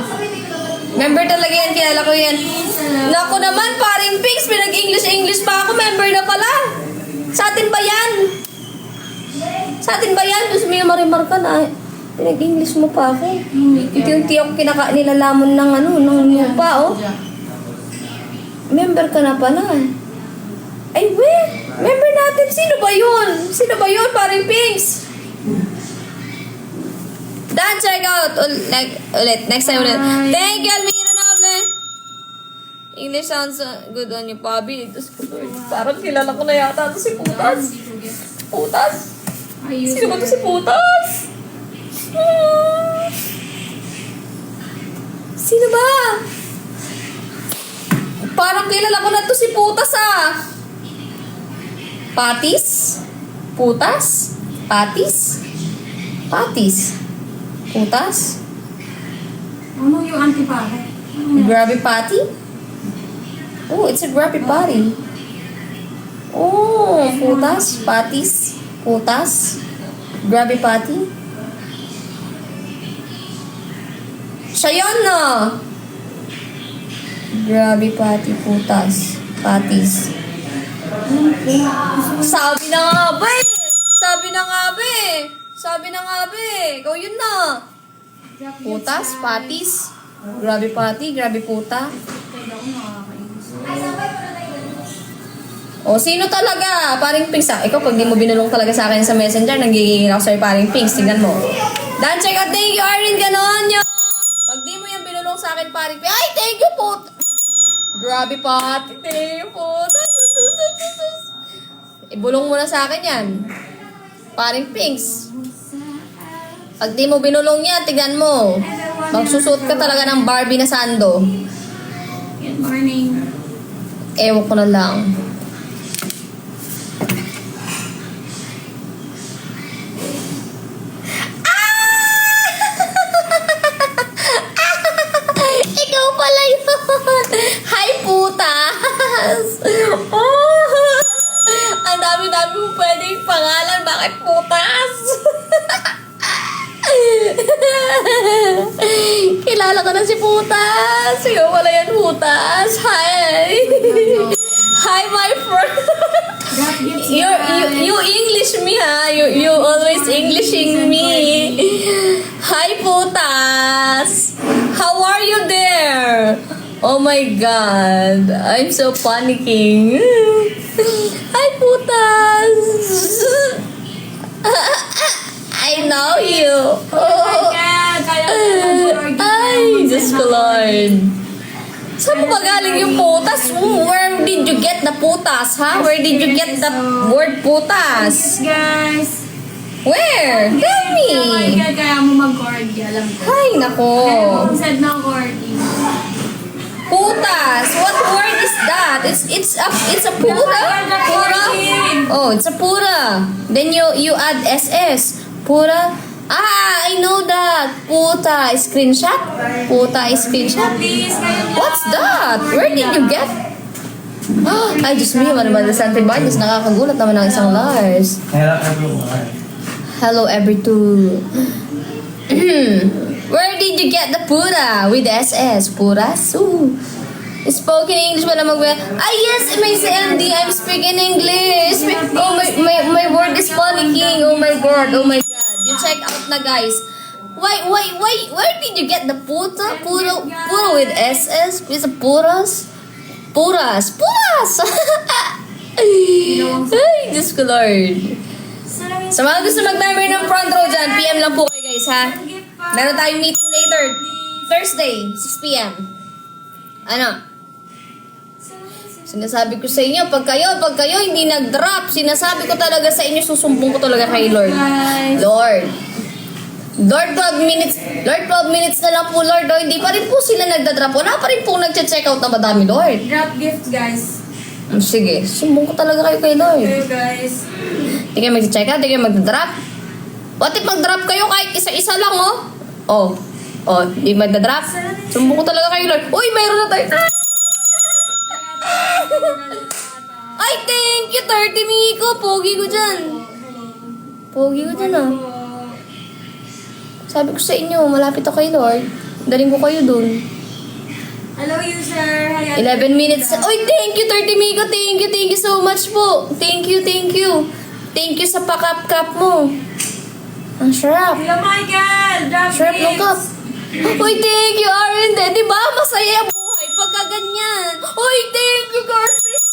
Member talaga yan, kilala ko yan. Naku naman, paring Pinks, pinag-English pa ako, member na pala. Sa atin ba yan? Sa atin ba yan? Gusto mo yung marimar ka na. Pinag-English mo pa ako. Unti-unti ako nilalaman ng ng lupa, oh. Member ka na pala. Ay, member natin. Sino ba yun? Sino ba yun, paring Pinks? Dan, check out. Ulit. Next time ulit. Thank you, Almira Noble. English sounds good on you, Bobby. Parang kilala ko na yata ito si Putas. Putas? Sino ba ito si Putas? Sino ba? Parang kilala ko na ito si Putas, ah. Patis? Putas? Patis? Patis? Putas? Ano yung antipare? Grabby Patty? Oh, it's a Grabby Patty. Oh, putas, patis, putas, Grabby Patty. Siya yun, no? Grabby Patty, putas, patis. Sabi na nga ba eh! Sabi na nga ba eh! Sabi na nga ba eh! Ikaw yun na! Putas, patis, Grabby Patty, Grabby puta. O, sino talaga? Paring Pinks, ah. Ikaw, pag di mo binulong talaga sa akin sa messenger, nagiging ako sa'yo, paring Pinks. Tingnan mo. Dan, check out. Thank you, Arlene Ganonyo. Pag di mo yan binulong sa akin, paring Pinks. Ay, thank you po. Grabe, Pati. Thank you po. Ibulong mo na sa akin yan. Paring Pinks. Pag di mo binulong yan, tingnan mo. Magsusuot ka talaga ng Barbie na sando. Good morning. Ewan ko na lang. Ikaw pala yun. Hi, putas. si Putas. Ikaw wala yan, Putas. Hi. Hi, my friend. Drop gifts, You English me, ha? You always Englishing me. Hi, Putas. How are you there? Oh my God. I'm so panicking. Hi, Putas. I know you. Oh my God! Kaya ko mag-order Ay, Diyos ko, Lord. Saan mo ba galing yung putas? Where did you get the putas, ha? Where did you get the word putas? Yes, guys. Where? Tell Oh my me. God, kaya mo mag-corgi, alam ko. Ay, nako. Kaya mo said ng corgi. Putas. What word is that? It's a pura. Pura. Oh, it's a pura. Then you add SS. Pura. Ah, I know that. Puta. Screenshot. Puta. Screenshot. Please, kayo niya. What's that? Where did you get? Ay, Diyos mo, ano ba na sa antibodies? Nakakagulat naman ang isang Lars. Hello, every two. Where did you get the pura with the SS? Pura? So, spoken English ba na yes, Miss MD, I'm speaking English. Oh, my word is panicking. Oh my God, oh my God. You check out na, guys. Why, where did you get the puta? Pura with SS? With the puras? Puras! Ay, Diyos ko, Lord. Sa mga gusto mag-member ng front row dyan, PM lang po kayo, guys, ha? Meron tayong meeting later. Thursday, 6 PM. Ano? Sinasabi ko sa inyo, pag kayo hindi nag-drop, sinasabi ko talaga sa inyo, susumbong ko talaga kay Lord. Lord, 12 minutes na lang po, Lord. Oh, hindi pa rin po sila nagda-drop. Wala pa rin po nag-check out na madami, Lord. Drop gifts, guys. Sige, sumbong ko talaga kayo kay Lord. Kayo, guys. Hindi kayo mag-check out, hindi kayo mag-drop. What if mag-drop kayo kahit isa-isa lang, oh? Hindi mag-drop. Sumbong ko talaga kayo, Lord. Uy, mayroon na tayo. Ay, thank you, 30 Miko. Pogi ko dyan. Ah. Sabi ko sa inyo, malapit ako kay Lord. Daling ko kayo dun. Hello, user. 11 minutes. Uy, thank you, 30 Miko. Thank you so much po. Thank you. Thank you sa pakap-kap mo. Ang sarap. Hello, Michael. Drop Sarap ng cup. gifts. Uy, thank you, Arinde. Di ba? Masaya ang buhay pagka ganyan. Uy, thank you, Garfield.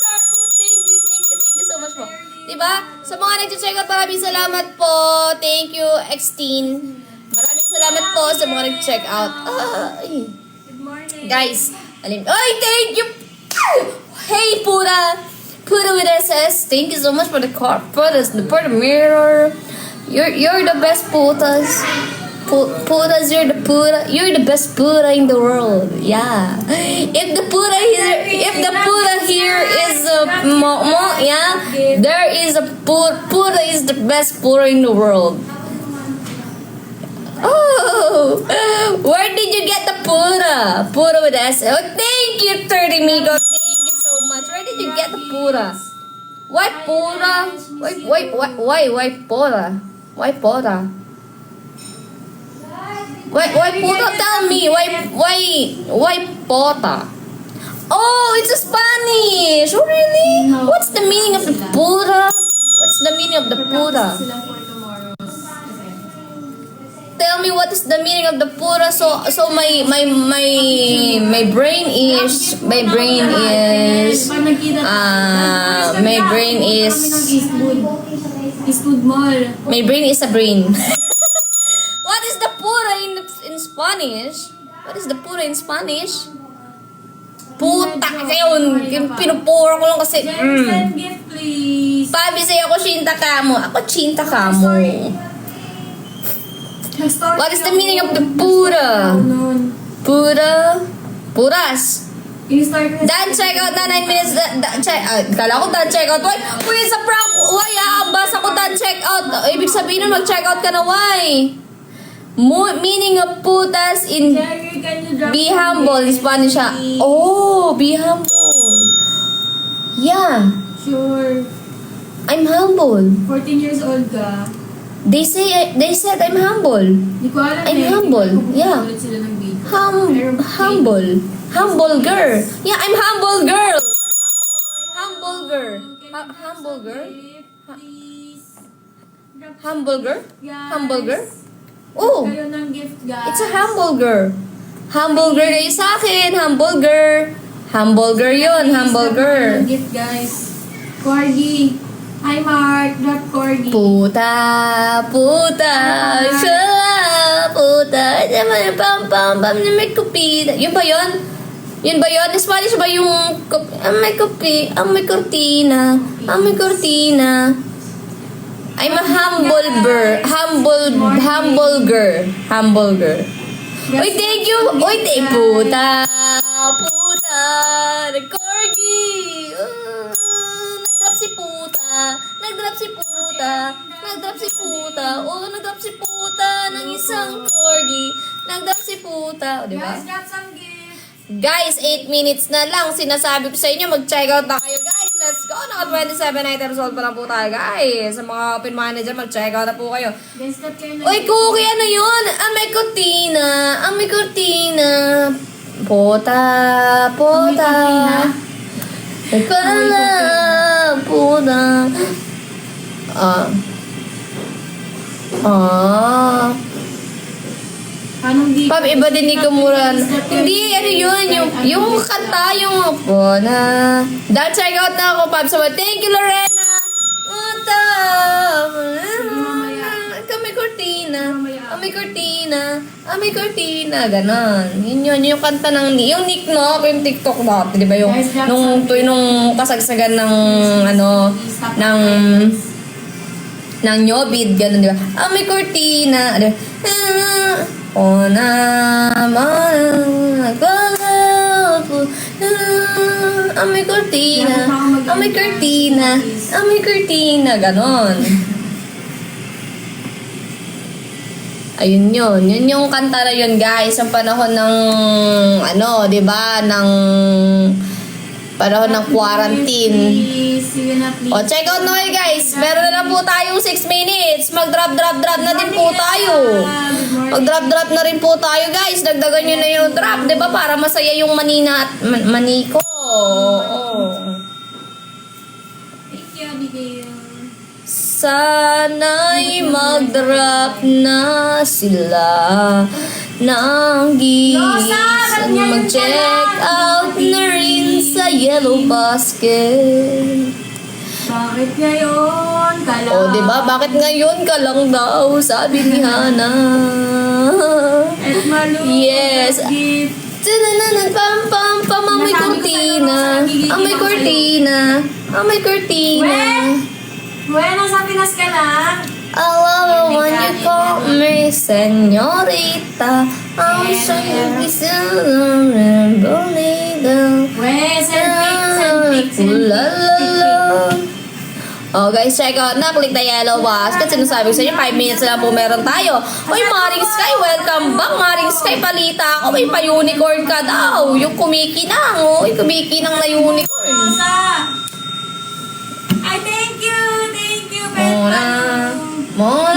Thank you so much po. Di ba? Sa mga nag-check out, maraming salamat po. Thank you, X-teen. Maraming salamat po sa mga nag-check out. Ay. Good morning. Guys, ay, thank you. Hey, Pura with SS. Thank you so much for the car, for the mirror. You're the best putas. Putas, you're the best Pura in the world. Yeah. If the Pura here is there is a Pura is the best Pura in the world. Oh, where did you get the Pura? Pura with S. Oh, thank you, 30 Migo. Thank you so much. Where did you get the Pura? Why Pura? Why Pura? Why Pura? Why Pura? Tell me. Why Pota? Oh, it's a Spanish. Oh, really? What's the meaning of the Pura? What's the meaning of the Pura? Sila for tomorrow's event. Tell me what is the meaning of the pura. So my brain is my brain is Eastwood Mall. my brain is a brain. What is the pura in Spanish? What is the pura in Spanish? Puta kasi yun. Pinupura ko lang kasi. Send gift, please. Sabi sa'yo ako chinta ka mo. Ako chinta ka mo. What is the meaning of the pura? Pura? Puras. Dan check out na 9 minutes. Kala ko dan check out. Uy, sa prank. Uy, basa ko dan check out. Ibig sabihin nun, mag-check out ka na, why? Meaning of putas in be humble in Spanish. Oh, be humble. Yeah. Sure. I'm humble. 14 years old ka. They said I'm humble. Hindi ko alam I'm eh. humble. Hindi ko Yeah. ulit sila ng video. Humble. Humble girl. Yeah, I'm humble girl. Humble girl. Humble girl? Please. Humble girl? Guys. Humble girl? Oh, Kayo ng gift, guys. it's a humble girl. Humble girl kayo sa akin. Humble girl. Humble girl yun. Humble girl. Ng gift, guys. Corgi. Hi, Mark. Drop Corgi. Puta, shala, puta. Pam, pam, pam, may kupi. Yun ba yun? Yun ba yun? Spanish ba yung may kupi, may cortina, may cortina. I'm a humble girl. Humble girl. Humble girl. Uy, thank you. Uy, thank puta. Corgi. Nag-drop si puta. Nag-drop si puta. Oh, nag-drop si puta ng isang corgi. Nag-drop si puta. O, diba? Guys, got some gift. Guys, 8 minutes na lang. Sinasabi ko sa inyo, mag-check out na kayo, guys. Let's go. Naka 27 items sold pa na po tayo, guys. Sa mga open manager, mag-check out na po kayo. Guys, got kayo ng Uy, Cookie, ano yun? May cortina. Puta. Ikaw na lang, puta. Anong di? Pab, iba din ni Kamuran. Hindi, ano yun, yung kanta, yung puta. Dahil check out na ako, Pab. So, thank you, Lorena. Puta. May cortina. Ganon. Yun, yung kanta ng, yung nick mo, yung TikTok dati, di ba? Yung, nung kasagsagan ng, ng Nyobid, ganon, di ba? May cortina. Di ba? May cortina. Ganon. Ayun yun. Yun yung kanta na yun, guys. Ang panahon ng, di ba? Ng panahon ng quarantine. O, check out na kayo, guys. Meron na po tayong 6 minutes. Mag-drop na din po tayo. Mag-drop na rin po tayo, guys. Dagdagan nyo na yung drop, di ba? Para masaya yung manina at maniko. Thank you, Abigail. Sana'y mag-drop na sila ng gisan. Mag-check out na rin sa Yellow Basket. Bakit ngayon ka lang? O, diba? Bakit ngayon ka lang daw? Sabi ni Hana. At maluwag Yes. gift. Tanananan, pam, may cortina. May cortina. Nasa Pinas ka na? I love it when you call me señorita. I'm sure you be soon bonita. Oh guys, check out na. Click the yellow basket. Sinasabi ko sa inyo, 5 minutes na lang po meron tayo. Uy, Maring Sky, welcome back. Maring Sky, palita ako. May pa-unicorn ka daw. Yung kumikinang. Uy, kumikinang na unicorn. Rosa! Ay, thank you, More.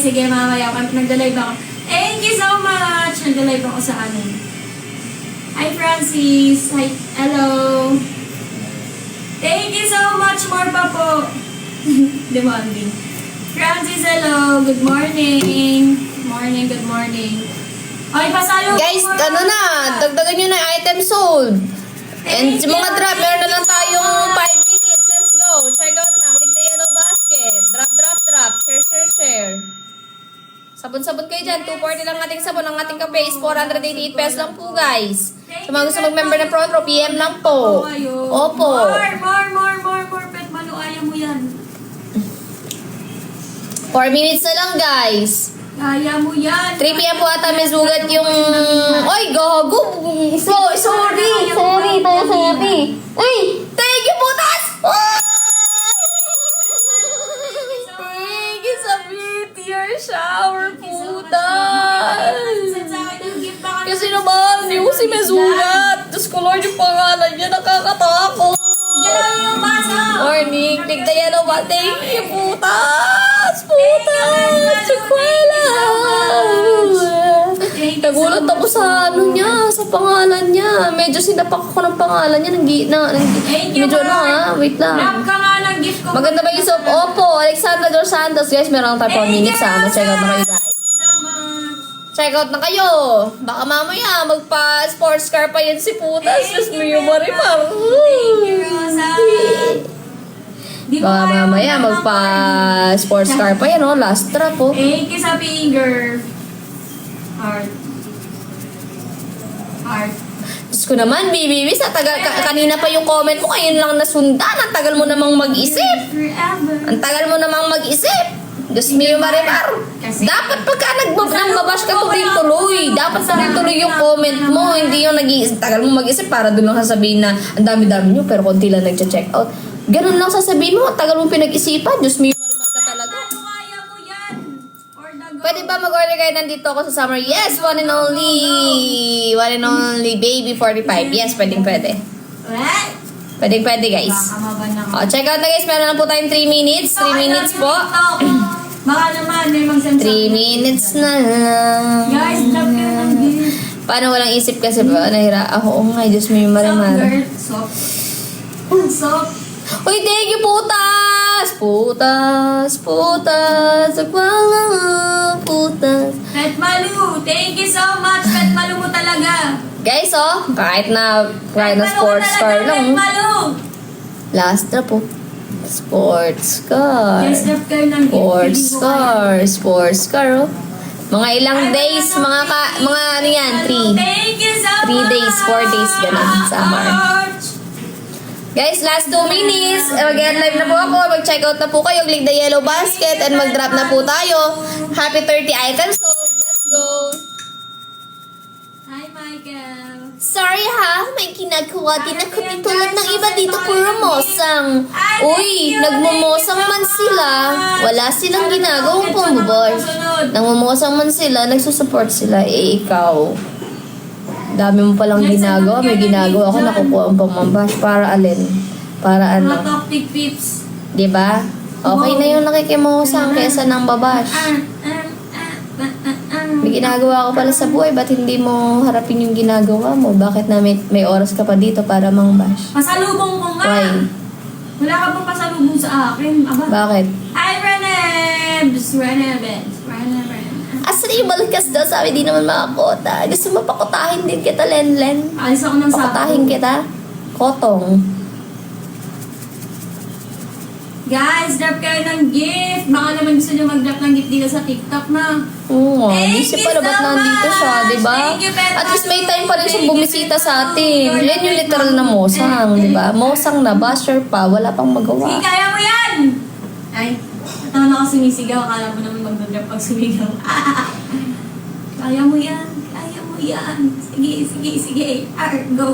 Sige, mamaya. Nagda-live ako. Thank you so much. Nagda-live ako sa Hi, Francis. Hi, hello. Thank you so much. More pa po. Demanding. Francis, hello. Good morning. Good morning. Okay, pasalo. Guys, dagdagan nyo na yung item sold. And sa mga drop, meron na lang tayong 5 minutes. Let's go. Check out na. Click the yellow basket. Drop. Share. Sabon-sabon kayo dyan. 240 lang ating sabon. Ang ating kape is 488 pesos lang po, guys. Sa mga gusto mag-member ng Protro, PM lang po. Opo. More. Pet Manu, ayaw mo yan. 4 minutes na lang, guys. Kaya mo yan. 3 PM po ata may sugat yung... Oy, gago! Sorry. Uy, thank you, putas! Thank you sa meteor shower, putas! Kasi naman, yung si may sugat. Diyos ko, Lord, yung pangalan niya, nakakatakot. Hello, pasok! Morning. Click the yellow button. Thank you, putas! Putas! Sukwela! Nagulat ako sa ano niya, sa pangalan niya. Medyo sinapak ako ng pangalan niya. Thank you, Medyo ano Mark. ha, wait lang. Grab ka nga ng gift ko. Maganda ba yung soap? Opo, Alexandra Dos Santos. Guys, meron tayo 4 minutes ha. Mag-check out na kayo guys. Thank you so much. Check out na kayo. Baka mamaya magpa-sports car pa yan si putas. Diyos mo yung marimar. Thank you, Rosa. Di ba Baka kayo mamaya magpa-sports car pa yan, oh. Last trap, oh. Thank you sa finger. Heart. Heart. Diyos ko naman, baby, sa kanina pa yung comment mo, ngayon lang nasundan. Ang tagal mo namang mag-isip. Forever. Ang tagal mo namang mag-isip. Diyos mo yung marimar. Dapat pagka nagbabash ka tuloy-tuloy. Dapat tuloy-tuloy yung comment mo. Hindi yung tagal mo mag-isip para doon lang sasabihin na ang dami-dami nyo pero konti lang nagcha-check out. Ganun lang sasabihin mo. Tagal mo pinag-isipan. Diyos mo yung marimar ka talaga. Ano kaya mo yan? Or the go. Pwede ba mag-order kayo nandito ako sa summer? Yes, one and only. One and only baby 45. Yes, pwede. What? Pwede guys. Baka mabanang. O, check out na guys. Meron na po tayong 3 minutes. 3 minutes po. Baka naman, may mag-send 3 minutes na lang. Guys, drop kayo ng gift. Paano walang isip kasi ba? Ako nga, Diyos mo yung marimar. Soft. Soft. Uy, thank you, putas! Putas. Wala, putas. Pet Malu, thank you so much. Pet Malu mo talaga. Guys, oh, kahit na Pet Malu mo sports talaga, car lang. Pet Malu. Last na po. Sports car. Guys, drop kayo ng gift. Sports car, oh. Mga ilang days, mga ano yan, 3. Thank you so 3 days, 4 days, ganun, summer. much. Guys, last 2 minutes. Mag-end live na po ako. Mag-check out na po kayo. Click the yellow basket and mag-drop na po tayo. Happy 30 items sold. Let's go. Hi, Michael. Sorry ha, may ginagawa din ako di tulad ng iba dito puro mosang. Uy, nagmumosang man sila. Wala silang ginagawang pumbabash. Nagmumosang man sila, nagsusupport sila. Eh, ikaw. Dami mo palang ginagawa. May ginagawa ako, nakukuha ang pamambash. Para alin? Para Mga ano? topic pips. Diba? Okay na yung nakikimosang kesa ng babash. May ginagawa ka pala sa buhay, ba't hindi mo harapin yung ginagawa mo? Bakit na may oras ka pa dito para mangbash? Pasalubong ko nga. Why? Wala ka bang pasalubong sa akin? Aba. Bakit? Hi, Renebs. Asa na yung balkas daw? Sabi di naman makakota. Gusto mo pakutahin din kita, Lenlen? Alis ako ng Pakutahin sapo. kita? Kotong. Guys, drop kayo ng gift. Baka naman gusto nyo mag-drop ng gift dito sa TikTok na. Oo nga. Thank Isip you pala ba't so nandito siya, much. di ba? Thank you, Pet At least may time pa rin siyang Thank you, bumisita Pet sa Malu. atin. Yan yung literal na mosang, di ba? Mosang na, basher pa, wala pang Sige, magawa. kaya mo yan! Ay, naman ako sumisigaw. Akala mo naman mag-drop pag sumigaw. Kaya mo yan. Kaya mo yan. Sige. Go.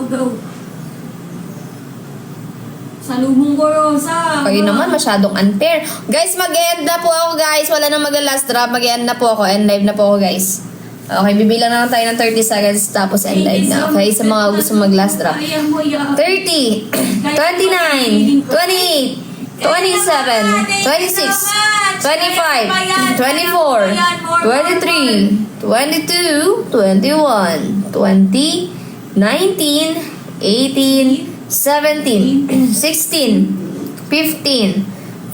Salubong ko, Rosa. Kayo naman, masyadong unfair. Guys, mag-end na po ako, guys. Wala nang mag-last drop. Mag-end na po ako. End live na po ako, guys. Okay, bibilang na lang tayo ng 30 seconds tapos end live na. Okay, sa mga gusto mag-last drop. Kaya mo yan. 30, 29, 28, 27, 26, 25, 24, 23, 22, 21, 20, 19, 18, 17, 16, 15,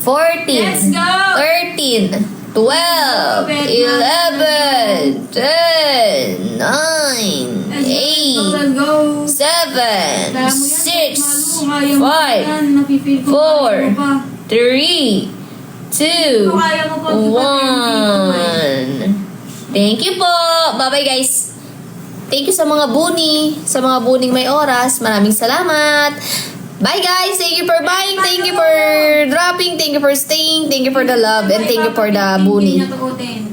14, Let's go! 13, 12, 11, 10, 9, 8, Go. 7, 6, 5, 4, 3, 2, 1. Thank you po. Bye-bye guys. Thank you sa mga buni, sa mga buning may oras. Maraming salamat. Bye guys. Thank you for buying. Thank you for dropping. Thank you for staying. Thank you for the love. And thank you for the buni.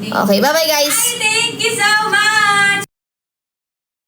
Okay, bye-bye guys. Thank you